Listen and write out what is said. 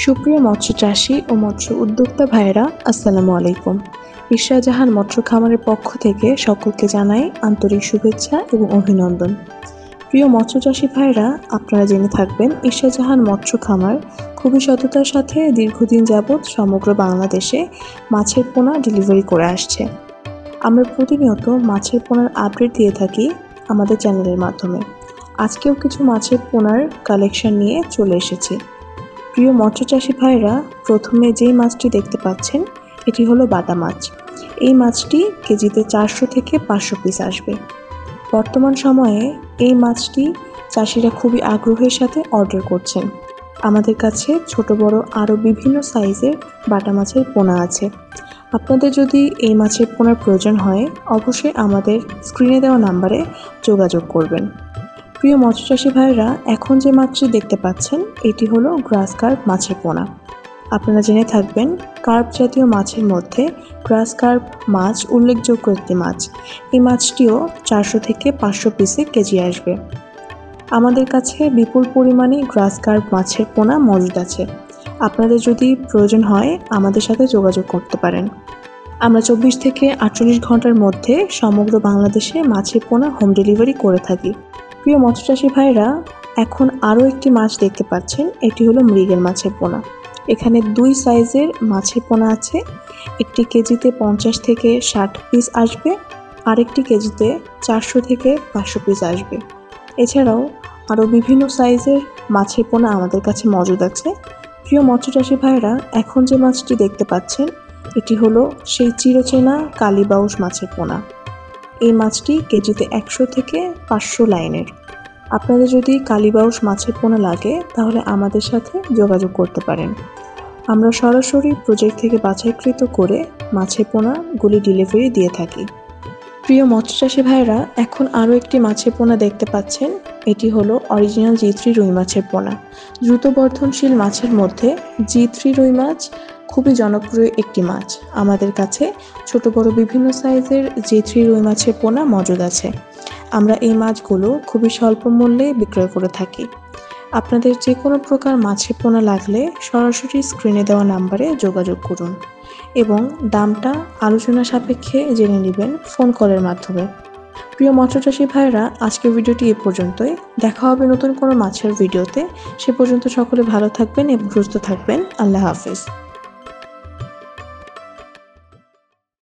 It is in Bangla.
সুপ্রিয় মৎস্য চাষী ও মৎস্য উদ্যোক্তা ভাইয়েরা, আসসালামু আলাইকুম। ঈশা জাহান মৎস্য খামারের পক্ষ থেকে সকলকে জানাই আন্তরিক শুভেচ্ছা এবং অভিনন্দন। প্রিয় মৎস্য চাষী ভাইয়েরা, আপনারা জেনে থাকবেন ঈশা জাহান মৎস্য খামার খুবই সততার সাথে দীর্ঘদিন যাবৎ সমগ্র বাংলাদেশে মাছের পোনা ডেলিভারি করে আসছে। আমরা প্রতিনিয়ত মাছের পোনার আপডেট দিয়ে থাকি আমাদের চ্যানেলের মাধ্যমে। আজকেও কিছু মাছের পোনার কালেকশন নিয়ে চলে এসেছি। প্রিয় মৎস্য চাষী ভাইরা, প্রথমে যেই মাছটি দেখতে পাচ্ছেন এটি হলো বাটা মাছ। এই মাছটি কেজিতে 400 থেকে 500 পিস আসবে। বর্তমান সময়ে এই মাছটি চাষিরা খুবই আগ্রহের সাথে অর্ডার করছেন। আমাদের কাছে ছোট বড় আরও বিভিন্ন সাইজের বাটা মাছের পোনা আছে। আপনাদের যদি এই মাছের পোনার প্রয়োজন হয়, অবশ্যই আমাদের স্ক্রিনে দেওয়া নাম্বারে যোগাযোগ করবেন। প্রিয় মৎস্য চাষী ভাইরা, এখন যে মাছটি দেখতে পাচ্ছেন এটি হলো গ্রাস কার্প মাছের পোনা। আপনারা জেনে থাকবেন কার্প জাতীয় মাছের মধ্যে গ্রাস কার্প মাছ উল্লেখযোগ্য একটি মাছ। এই মাছটিও 400 থেকে 500 পিসে কেজি আসবে। আমাদের কাছে বিপুল পরিমাণে গ্রাস কার্প মাছের পোনা মজুদ আছে। আপনাদের যদি প্রয়োজন হয় আমাদের সাথে যোগাযোগ করতে পারেন। আমরা 24 থেকে 48 ঘন্টার মধ্যে সমগ্র বাংলাদেশে মাছের পোনা হোম ডেলিভারি করে থাকি। প্রিয় মৎস্য চাষী ভাইরা, এখন আরও একটি মাছ দেখতে পাচ্ছেন, এটি হলো মৃগেল মাছের পোনা। এখানে 2 সাইজের মাছের পোনা আছে। একটি কেজিতে 50 থেকে 60 পিস আসবে, আরেকটি কেজিতে 400 থেকে 500 পিস আসবে। এছাড়াও আরও বিভিন্ন সাইজের মাছের পোনা আমাদের কাছে মজুদ আছে। প্রিয় মৎস্য চাষী ভাইরা, এখন যে মাছটি দেখতে পাচ্ছেন এটি হলো সেই চিরচেনা কালীবাউস মাছের পোনা। এই মাছটি কেজিতে 100 থেকে 500 লাইনের। আপনাদের যদি কালীবাউস মাছের পোনা লাগে তাহলে আমাদের সাথে যোগাযোগ করতে পারেন। আমরা সরাসরি প্রজেক্ট থেকে বাছাইকৃত করে মাছের পোনাগুলি ডেলিভারি দিয়ে থাকি। প্রিয় মৎস্য চাষী ভাইরা, এখন আরও একটি মাছের পোনা দেখতে পাচ্ছেন, এটি হলো অরিজিনাল G3 রুই মাছের পোনা। দ্রুত বর্ধনশীল মাছের মধ্যে G3 রুই মাছ খুবই জনপ্রিয় একটি মাছ। আমাদের কাছে ছোট বড় বিভিন্ন সাইজের G3 রুই মাছের পোনা মজুদ আছে। আমরা এই মাছগুলো খুবই স্বল্প মূল্যে বিক্রয় করে থাকি। আপনাদের যে কোনো প্রকার মাছের পোনা লাগলে সরাসরি স্ক্রিনে দেওয়া নাম্বারে যোগাযোগ করুন এবং দামটা আলোচনা সাপেক্ষে জেনে নেবেন ফোন কলের মাধ্যমে। প্রিয় মৎস্য চাষী ভাইরা, আজকের ভিডিওটি এ পর্যন্তই। দেখা হবে নতুন কোনো মাছের ভিডিওতে। সে পর্যন্ত সকলে ভালো থাকবেন এবং সুস্থ থাকবেন। আল্লাহ হাফেজ।